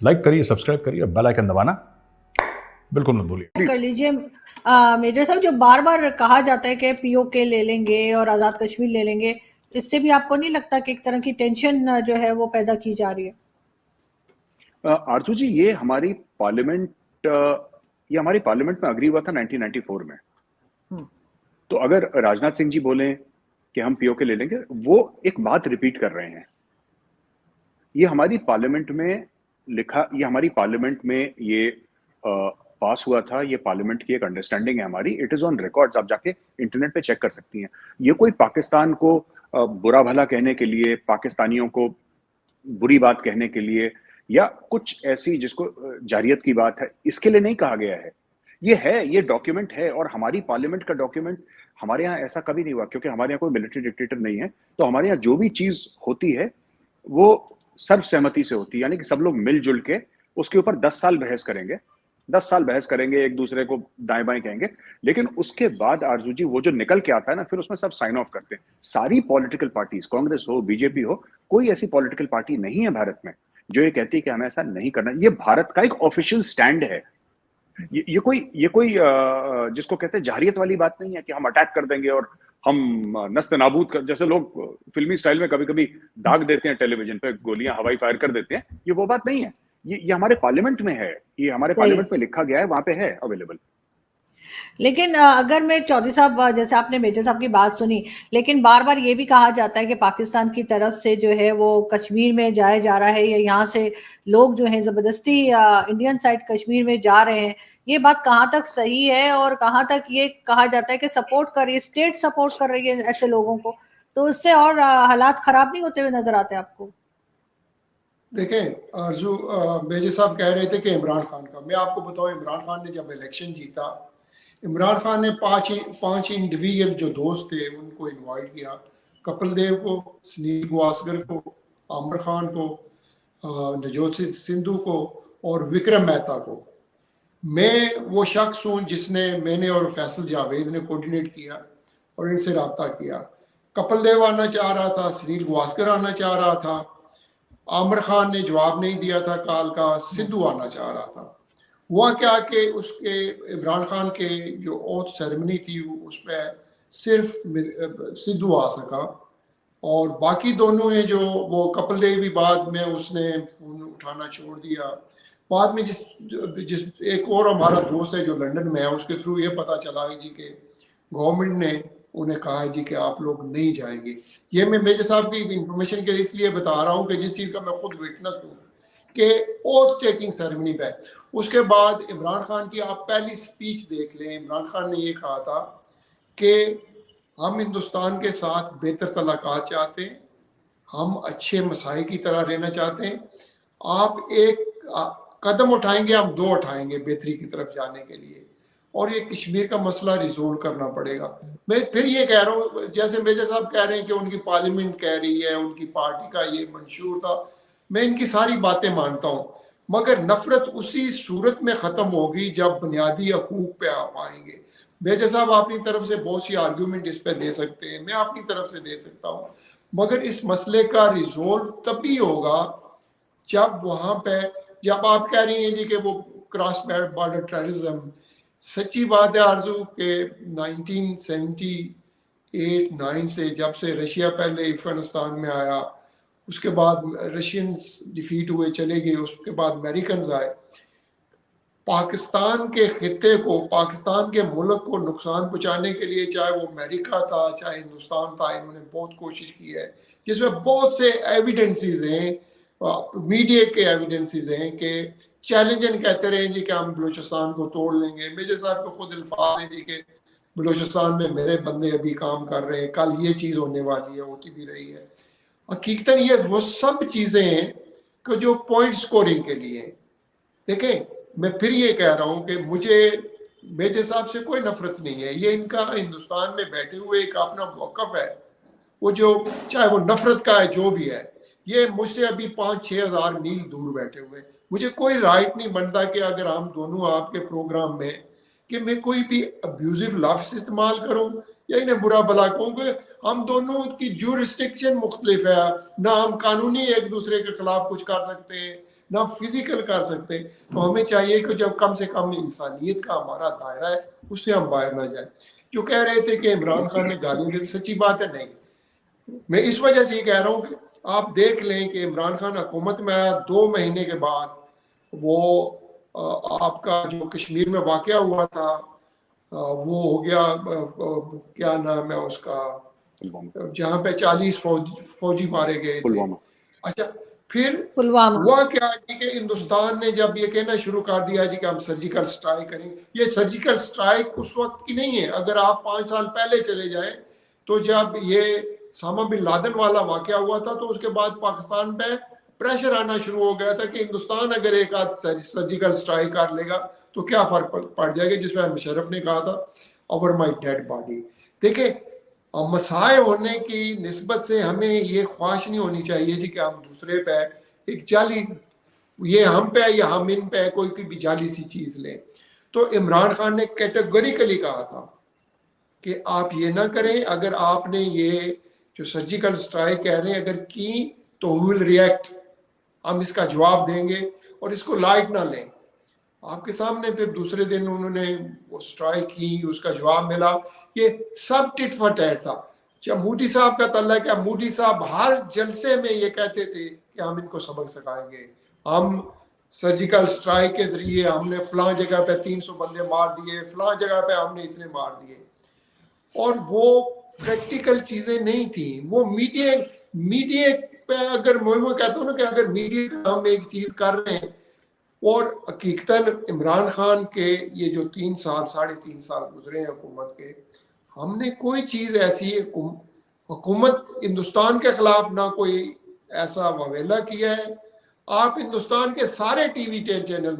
Like करिए, subscribe करिए, bell icon दबाना बिल्कुल मत भूलिए। कर लीजिए। मेजर साहब, जो बार बार कहा जाता है कि पीओके ले लेंगे और आज़ाद कश्मीर ले लेंगे, इससे भी आपको नहीं लगता कि एक तरह की टेंशन जो है वो पैदा की जा रही है? आरजू जी, ये हमारी पार्लियामेंट में अग्री हुआ था 1994 में। तो अगर राजनाथ सिंह जी बोले कि हम पीओके ले लेंगे, वो एक बात रिपीट कर रहे हैं। ये हमारी पार्लियामेंट में ये पास हुआ था। ये पार्लियामेंट की एक अंडरस्टैंडिंग है हमारी। इट इज ऑन रिकॉर्ड्स, आप जाके इंटरनेट पे चेक कर सकती हैं। ये कोई पाकिस्तान को बुरा भला कहने के लिए, पाकिस्तानियों को बुरी बात कहने के लिए, या कुछ ऐसी जिसको जारियत की बात है, इसके लिए नहीं कहा गया है। ये डॉक्यूमेंट है, और हमारी पार्लियामेंट का डॉक्यूमेंट। हमारे यहाँ ऐसा कभी नहीं हुआ, क्योंकि हमारे यहाँ कोई मिलिट्री डिक्टेटर नहीं है। तो हमारे यहाँ जो भी चीज होती है वो सर्वसहमति से होती है, यानी कि सब लोग मिलजुल के उसके ऊपर 10 साल बहस करेंगे। 10 साल बहस करेंगे, एक दूसरे को दाएं बाएं कहेंगे, लेकिन उसके बाद आरजू जी वो जो निकल के आता है ना, फिर उसमें सब साइन ऑफ करते हैं। सारी पॉलिटिकल पार्टीज, कांग्रेस हो, बीजेपी हो, कोई ऐसी पॉलिटिकल पार्टी नहीं है भारत में जो ये कहती है कि हमें ऐसा नहीं करना। ये भारत का एक ऑफिशियल स्टैंड है। ये कोई जिसको कहते हैं जाहिरियत वाली बात नहीं है कि हम अटैक कर देंगे और हम नस्ते नाबूद कर, जैसे लोग फिल्मी स्टाइल में कभी कभी दाग देते हैं, टेलीविजन पे गोलियां हवाई फायर कर देते हैं। ये वो बात नहीं है। ये हमारे पार्लियामेंट में है, ये हमारे पार्लियामेंट में लिखा गया है, वहां पे है अवेलेबल। लेकिन अगर मैं चौधरी साहब, जैसे आपने मेजर साहब की बात सुनी, लेकिन बार बार ये भी कहा जाता है कि पाकिस्तान की तरफ से जो है वो कश्मीर में जाया जा रहा है, या यहाँ से लोग जो हैं जबरदस्ती इंडियन साइड कश्मीर में जा रहे हैं। ये बात कहाँ तक सही है, और कहाँ तक ये कहा जाता है कि सपोर्ट कर रही है, स्टेट सपोर्ट कर रही है ऐसे लोगों को, तो उससे और हालात खराब नहीं होते हुए नजर आते हैं आपको? देखें आरजू, मेजर साहब कह रहे थे कि इमरान खान का, मैं आपको बताऊं, इमरान खान ने जब इलेक्शन जीता, इमरान खान ने पांच इंडिविजुअल जो दोस्त थे उनको इनवाइट किया। कपिल देव को, सुनील गावस्कर को, आमिर खान को, नवजोत सिद्धू को और विक्रम मेहता को। मैं वो शख्स हूँ मैंने और फैसल जावेद ने कोऑर्डिनेट किया और इनसे रब्ता किया। कपिल देव आना चाह रहा था, सुनील गावस्कर आना चाह रहा था, आमिर खान ने जवाब नहीं दिया था कॉल का, सिद्धू आना चाह रहा था। हुआ क्या कि उसके इमरान खान के जो ओथ सेरेमनी थी उसमें सिर्फ सिद्धू आ सका, और बाकी दोनों हैं जो वो कपिल देव भी बाद में उसने फोन उठाना छोड़ दिया। बाद में जिस एक और हमारा दोस्त है जो लंदन में है, उसके थ्रू ये पता चला है जी कि गवर्नमेंट ने उन्हें कहा है जी कि आप लोग नहीं जाएंगे। ये मैं मेजर साहब की इंफॉर्मेशन के लिए इसलिए बता रहा हूँ कि जिस चीज़ का मैं खुद विटनेस हूँ कि ओथ टेकिंग सेरेमनी पे उसके बाद इमरान खान की आप पहली स्पीच देख लें। इमरान खान ने ये कहा था कि हम हिंदुस्तान के साथ बेहतर तलाक़ात चाहते हैं, हम अच्छे मसाई की तरह रहना चाहते हैं, आप एक कदम उठाएंगे, हम दो उठाएंगे बेहतरी की तरफ जाने के लिए, और ये कश्मीर का मसला रिजोल्व करना पड़ेगा। मैं फिर ये कह रहा हूँ, जैसे मेजर साहब कह रहे हैं कि उनकी पार्लियामेंट कह रही है, उनकी पार्टी का ये मंशूर था, मैं इनकी सारी बातें मानता हूँ, मगर नफरत उसी सूरत में ख़त्म होगी जब बुनियादी हकूक पे आ पाएंगे। मेजर साहब अपनी तरफ से बहुत सी आर्ग्यूमेंट इस पर दे सकते हैं, मैं अपनी तरफ से दे सकता हूँ, मगर इस मसले का रिजोल्व तभी होगा जब वहाँ पे, जब आप कह रही हैं जी कि वो क्रॉस बॉर्डर टेररिज्म, सच्ची बात है आरजू के 1978-9 से जब से रशिया पहले अफगानिस्तान में आया, उसके बाद रशियंस डिफीट हुए चले गए, उसके बाद अमेरिकन आए, पाकिस्तान के खित्ते को, पाकिस्तान के मुल्क को नुकसान पहुंचाने के लिए, चाहे वो अमेरिका था चाहे हिंदुस्तान था, इन्होंने बहुत कोशिश की है, जिसमें बहुत से एविडेंसेस हैं, मीडिया के एविडेंसेस हैं कि चैलेंजन कहते रहे जी कि हम बलूचिस्तान को तोड़ लेंगे। मेजर साहब को खुद अल्फाज हैं जी कि बलूचिस्तान में मेरे बंदे अभी काम कर रहे हैं, कल ये चीज़ होने वाली है, होती भी रही है। हकीकतन ये वो सब चीज़ें हैं कि जो पॉइंट स्कोरिंग के लिए। देखें, मैं फिर ये कह रहा हूँ कि मुझे मेजर साहब से कोई नफरत नहीं है, ये इनका हिंदुस्तान में बैठे हुए एक अपना मौक़िफ़ है, वो जो चाहे वो नफरत का है जो भी है, ये मुझसे अभी 5-6 हज़ार मील दूर बैठे हुए, मुझे कोई राइट नहीं बनता कि अगर हम दोनों आपके प्रोग्राम में कि मैं कोई भी अब्यूजिव लफ्ज़ इस्तेमाल करूं या इन्हें बुरा भला कहूं, कि हम दोनों की ज्यूरिस्डिक्शन मुख्तलिफ है, ना हम कानूनी एक दूसरे के खिलाफ कुछ कर सकते हैं, ना फिजिकल कर सकते। तो हमें चाहिए कि जब कम से कम इंसानियत का हमारा दायरा है उससे हम बाहर ना जाए। जो कह रहे थे कि इमरान खान ने गालियां दी, सच्ची बात है नहीं। मैं इस वजह से ये कह रहा हूँ कि आप देख लें कि इमरान खान हुकूमत में आया 2 महीने के बाद वो आपका जो कश्मीर में वाकया हुआ था वो हो गया, क्या नाम है उसका, जहाँ पे 40 फौजी मारे गए थे। अच्छा, फिर पुलवामा हुआ क्या कि हिंदुस्तान ने जब ये कहना शुरू कर दिया जी कि हम सर्जिकल स्ट्राइक करेंगे, ये सर्जिकल स्ट्राइक उस वक्त की नहीं है। अगर आप 5 साल पहले चले जाएं तो जब ये सामा बिन लादेन वाला वाकया हुआ था तो उसके बाद पाकिस्तान पे प्रेशर आना शुरू हो गया था कि हिंदुस्तान अगर एक आध सर्जिकल स्ट्राइक कर लेगा तो क्या फर्क पड़ जाएगा, जिसमें मुशर्रफ ने कहा था ओवर माई डेड बॉडी। देखिए, मसाए होने की निस्बत से हमें ये ख्वाहिश नहीं होनी चाहिए जी कि हम दूसरे पे एक जाली, ये हम पे या हम इन पे कोई भी जाली सी चीज लें। तो इमरान खान ने कैटेगोरिकली कहा था कि आप ये ना करें, अगर आपने ये जो सर्जिकल स्ट्राइक कह रहे हैं अगर की तो विल रिएक्ट, हम इसका जवाब देंगे और इसको लाइट ना लें। आपके सामने फिर दूसरे दिन उन्होंने वो स्ट्राइक की, उसका जवाब मिला। ये सब टिट फॉर टैट था। जब मोदी साहब का तल्ला क्या, मोदी साहब हर जलसे में ये कहते थे कि हम इनको सबक सिखाएंगे, हम सर्जिकल स्ट्राइक के जरिए हमने फलां जगह पे 300 बंदे मार दिए, फलां जगह पे हमने इतने मार दिए। और वो प्रैक्टिकल चीजें नहीं थी, वो मीडिया पे अगर मैं कहता हूँ ना कि अगर मीडिया पे हम एक चीज कर रहे हैं, और हकीकतन इमरान खान के ये जो 3 साल 3.5 साल गुजरे हैं हुकूमत के, हमने कोई चीज ऐसी हुकूमत हिंदुस्तान के खिलाफ ना कोई ऐसा ववेला किया है। आप हिंदुस्तान के सारे टीवी चैनल,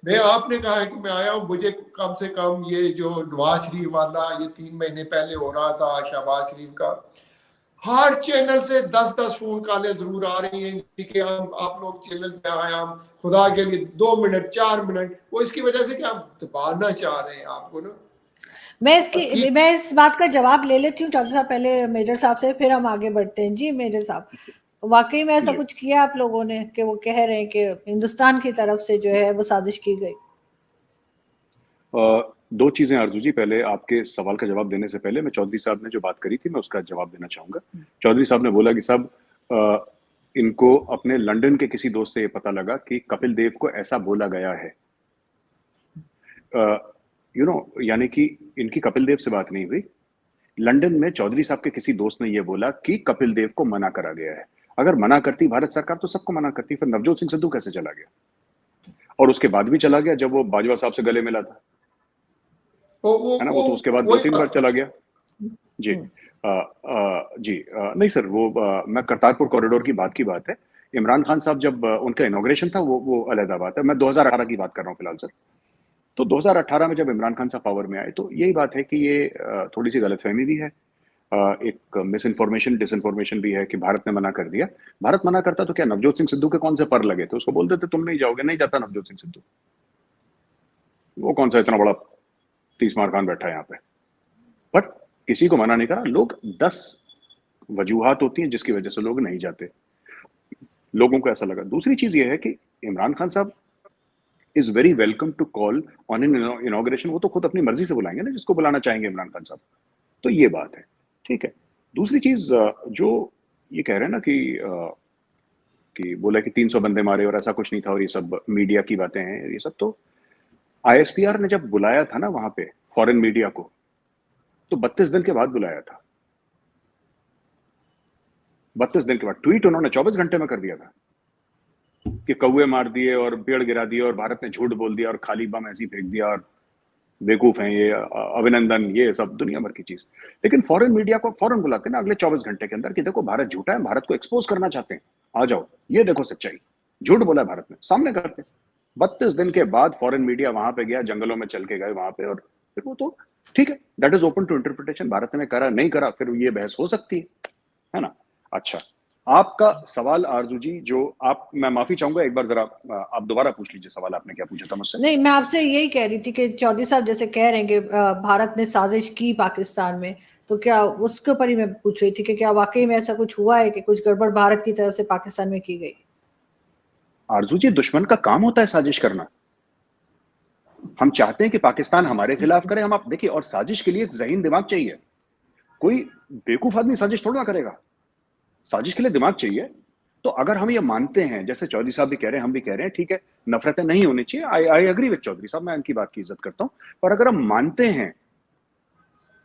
मैं आपने कहा है कि मैं आया हूँ, मुझे कम से कम ये जो नवाज शरीफ वाला ये 3 महीने पहले हो रहा था शहबाज शरीफ का, हर चैनल से 10-10 फोन कॉलें जरूर आ रही हैं कि हम आप लोग चैनल पे आए, हम खुदा के लिए 2 मिनट 4 मिनट, वो इसकी वजह से कि आप दबाना चाह रहे हैं आपको ना। मैं इस बात का जवाब ले लेती हूँ चौधरी साहब, पहले मेजर साहब से, फिर हम आगे बढ़ते हैं। जी मेजर साहब, वाकई में ऐसा कुछ किया आप लोगों ने कि वो कह रहे हैं कि हिंदुस्तान की तरफ से जो है वो साजिश की गई? 2 चीजें आरजू जी, पहले आपके सवाल का जवाब देने से पहले मैं चौधरी साहब ने जो बात करी थी मैं उसका जवाब देना चाहूंगा। चौधरी साहब ने बोला कि साहब इनको अपने लंदन के किसी दोस्त से ये पता लगा कि कपिल देव को ऐसा बोला गया है। यानी कि इनकी कपिल देव से बात नहीं हुई, लंदन में चौधरी साहब के किसी दोस्त ने ये बोला कि कपिल देव को मना करा गया है। अगर मना करती भारत सरकार तो सबको मना करती, फिर नवजोत सिंह सिद्धू कैसे चला गया? और उसके बाद भी चला गया जब वो बाजवा साहब से गले मिला था, है ना? वो तो उसके बाद 2-3 बार चला गया। जी नहीं सर, वो मैं करतारपुर कॉरिडोर की बात है। इमरान खान साहब जब उनका इनॉग्रेशन था वो अलग बात है, मैं 2018 की बात कर रहा हूँ फिलहाल सर। तो 2018 में जब इमरान खान साहब पावर में आए तो यही बात है कि ये थोड़ी सी गलतफहमी भी है, एक मिस इन्फॉर्मेशन डिसइन्फॉर्मेशन भी है कि भारत ने मना कर दिया। भारत मना करता तो क्या नवजोत सिंह सिद्धू के कौन से पर लगे थे? उसको बोल देते तुम नहीं जाओगे, नहीं जाता नवजोत सिंह सिद्धू। वो कौन सा इतना बड़ा 30 मार खान बैठा है यहाँ पे। बट किसी को मना नहीं करा। लोग 10 वजूहात होती हैं जिसकी वजह से लोग नहीं जाते, लोगों को ऐसा लगा। दूसरी चीज ये है कि इमरान खान साहब is very welcome to call on an inauguration. वो तो खुद अपनी मर्जी से बुलाएंगे ना जिसको बुलाना चाहेंगे इमरान खान साहब। तो ये बात है, ठीक है। दूसरी चीज जो ये कह रहे हैं ना कि बोला कि 300 बंदे मारे और ऐसा कुछ नहीं था और ये सब मीडिया की बातें हैं, ये सब तो ISPR ने जब बुलाया था ना वहां पे फॉरेन मीडिया को, तो 32 दिन के बाद बुलाया था। 32 दिन के बाद ट्वीट उन्होंने 24 घंटे में कर दिया था कि कौवे मार दिए और पेड़ गिरा दिए और भारत ने झूठ बोल दिया और खाली बम ऐसी फेंक दिया और बेवकूफ हैं ये, अभिनंदन, ये सब दुनिया भर की चीज। लेकिन फॉरेन मीडिया को फौरन बुलाते हैं ना अगले 24 घंटे के अंदर कि देखो भारत झूठा है, भारत को एक्सपोज करना चाहते हैं, आ जाओ, ये देखो सच्चाई, झूठ बोला है भारत ने, सामने करते हैं। 32 दिन के बाद फॉरेन मीडिया वहां पे गया, जंगलों में चल के गए वहां पे, और फिर वो तो ठीक है, that is open to interpretation. Bharat ने करा नहीं करा फिर ये बहस हो सकती है ना। अच्छा, आपका सवाल आरजू जी, जो आप, मैं माफी चाहूंगा एक बार जरा आप दोबारा पूछ लीजिए सवाल, आपने क्या पूछा था मुझसे? नहीं, मैं आपसे यही कह रही थी कि चौधरी साहब जैसे कह रहे हैं कि भारत ने साजिश की पाकिस्तान में, तो क्या उसके ऊपर ही मैं पूछ रही थी कि क्या वाकई में ऐसा कुछ हुआ है कि कुछ गड़बड़ भारत की तरफ से पाकिस्तान में की गई? आरजू जी, दुश्मन का काम होता है साजिश करना। हम चाहते हैं कि पाकिस्तान हमारे खिलाफ करे, हम आप देखिए, और साजिश के लिए एक ज़हीन दिमाग चाहिए। कोई बेवकूफ आदमी साजिश थोड़ा ना करेगा, साजिश के लिए दिमाग चाहिए। तो अगर हम ये मानते हैं, जैसे चौधरी साहब भी कह रहे हैं, हम भी कह रहे हैं, ठीक है, नफरतें नहीं होनी चाहिए, आई एग्री विद चौधरी साहब, मैं उनकी बात की इज्जत करता हूं। पर अगर हम मानते हैं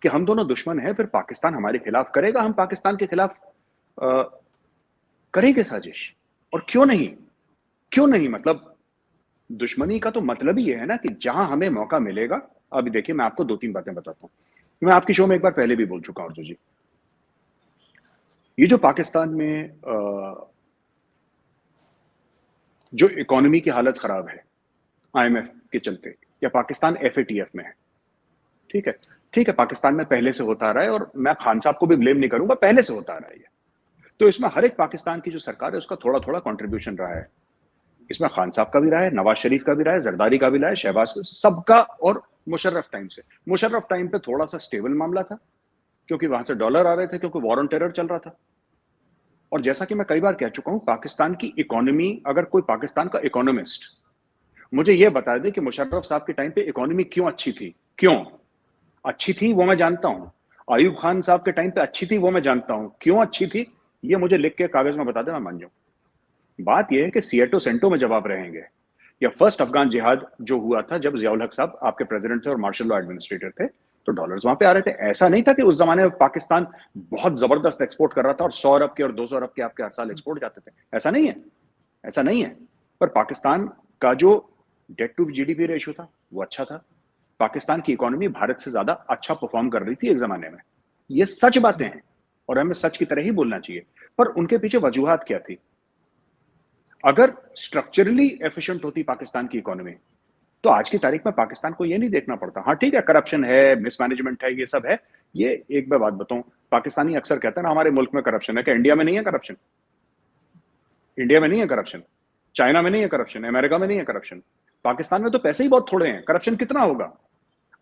कि हम दोनों दुश्मन हैं, फिर पाकिस्तान हमारे खिलाफ करेगा, हम पाकिस्तान के खिलाफ करेंगे साजिश। और क्यों नहीं, क्यों नहीं, मतलब दुश्मनी का तो मतलब ही ये है ना कि जहां हमें मौका मिलेगा। अभी देखिए, मैं आपको 2-3 बातें बताता हूं, मैं आपकी शो में एक बार पहले भी बोल चुका हूं अर्जुन जी। ये जो पाकिस्तान में जो इकोनॉमी की हालत खराब है IMF के चलते, या पाकिस्तान FATF में है, ठीक है, ठीक है, पाकिस्तान में पहले से होता रहा है, और मैं खान साहब को भी ब्लेम नहीं करूंगा, पहले से होता रहा है ये। तो इसमें हर एक पाकिस्तान की जो सरकार है उसका थोड़ा थोड़ा कंट्रीब्यूशन रहा है। इसमें खान साहब का भी रहा है, नवाज शरीफ का भी रहा है, जरदारी का भी रहा है, शहबाज का, सबका। और मुशर्रफ टाइम पे थोड़ा सा स्टेबल मामला था, क्योंकि वहां से डॉलर आ रहे थे, क्योंकि वॉर ऑन टेरर चल रहा था। और जैसा कि मैं कई बार कह चुका हूं, पाकिस्तान की इकोनॉमी, अगर कोई पाकिस्तान का इकोनॉमिस्ट मुझे यह बता दे कि मुशर्रफ साहब के टाइम पे इकोनॉमी क्यों अच्छी थी, क्यों अच्छी थी, वो मैं जानता हूं। अयूब खान साहब के टाइम पे अच्छी थी, वो मैं जानता हूं, क्यों अच्छी थी, ये मुझे लिख के कागज में बता दे, मैं मान जाऊं। बात यह है कि सिएटो सेंटो में जब आप रहेंगे, या फर्स्ट अफगान जिहाद जो हुआ था, जब जियाउल हक साहब आपके प्रेसिडेंट थे और मार्शल लॉ एडमिनिस्ट्रेटर थे, तो डॉलर्स वहां पे आ रहे थे। ऐसा नहीं था कि उस जमाने में पाकिस्तान बहुत जबरदस्त एक्सपोर्ट कर रहा था और 100 अरब के और 200 अरब के आपके हर साल एक्सपोर्ट जाते थे, ऐसा नहीं है, ऐसा नहीं है। पर पाकिस्तान का जो डेट टू GDP रेशियो था वो अच्छा था, पाकिस्तान की इकोनॉमी भारत से ज्यादा अच्छा परफॉर्म कर रही थी एक जमाने में। ये सच बातें हैं और हमें सच की तरह ही बोलना चाहिए। पर उनके पीछे वजूहात क्या थी? अगर स्ट्रक्चरली एफिशिएंट होती पाकिस्तान की इकोनॉमी, तो आज की तारीख में पाकिस्तान को ये नहीं देखना पड़ता। हाँ ठीक है, करप्शन है, मिसमैनेजमेंट है, ये सब है। ये एक मैं बात बताऊं, पाकिस्तानी अक्सर कहते हैं ना हमारे मुल्क में करप्शन है, क्या इंडिया में नहीं है करप्शन? इंडिया में नहीं है करप्शन, चाइना में नहीं है करप्शन, अमेरिका में नहीं है करप्शन, पाकिस्तान में तो पैसे ही बहुत थोड़े हैं, करप्शन कितना होगा?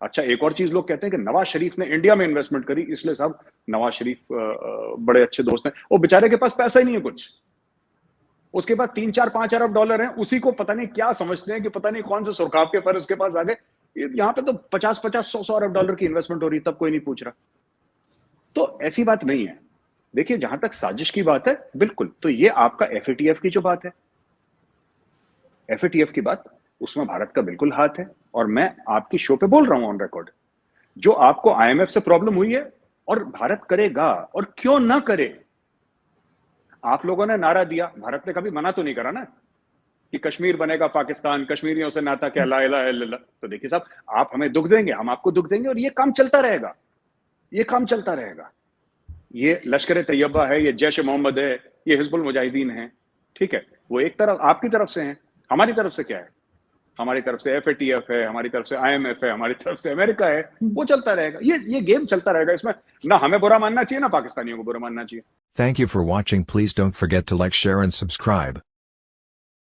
अच्छा, एक और चीज लोग कहते हैं कि नवाज शरीफ ने इंडिया में इन्वेस्टमेंट करी, इसलिए साहब नवाज शरीफ बड़े अच्छे दोस्त हैं। वो बेचारे के पास पैसा ही नहीं है कुछ, उसके पास 3-4-5 अरब डॉलर हैं, उसी को पता नहीं क्या समझते हैं कि पता नहीं कौन से सुरखाब के पर उसके पास आ गए। यहाँ पे तो 50-50-100 अरब डॉलर की इन्वेस्टमेंट हो रही, तब कोई नहीं पूछ रहा। तो ऐसी बात नहीं है। देखिए, जहां तक साजिश की बात है, बिल्कुल, तो ये आपका FATF की जो बात है, FATF की बात, उसमें भारत का बिल्कुल हाथ है। और मैं आपकी शो पे बोल रहा हूं ऑन रिकॉर्ड, जो आपको IMF से प्रॉब्लम हुई है और भारत करेगा, और क्यों ना करे। आप लोगों ने नारा दिया, भारत ने कभी मना तो नहीं करा ना कि कश्मीर बनेगा पाकिस्तान, कश्मीरियों से नाता क्या, ला इलाहा इल्लल्लाह। तो देखिए साहब, आप हमें दुख देंगे, हम आपको दुख देंगे, और ये काम चलता रहेगा, ये काम चलता रहेगा। ये लश्कर तैयबा है, ये जैश मोहम्मद है, ये हिजबुल मुजाहिदीन है, ठीक है, वो एक तरफ आपकी तरफ से है, हमारी तरफ से क्या है? हमारी तरफ से FATF है, हमारी तरफ से IMF है, हमारी तरफ से अमेरिका है, वो चलता रहेगा। ये गेम चलता रहेगा। इसमें ना हमें बुरा मानना चाहिए, ना पाकिस्तानियों को बुरा मानना चाहिए। Thank you for watching. Please don't forget to like, share and subscribe.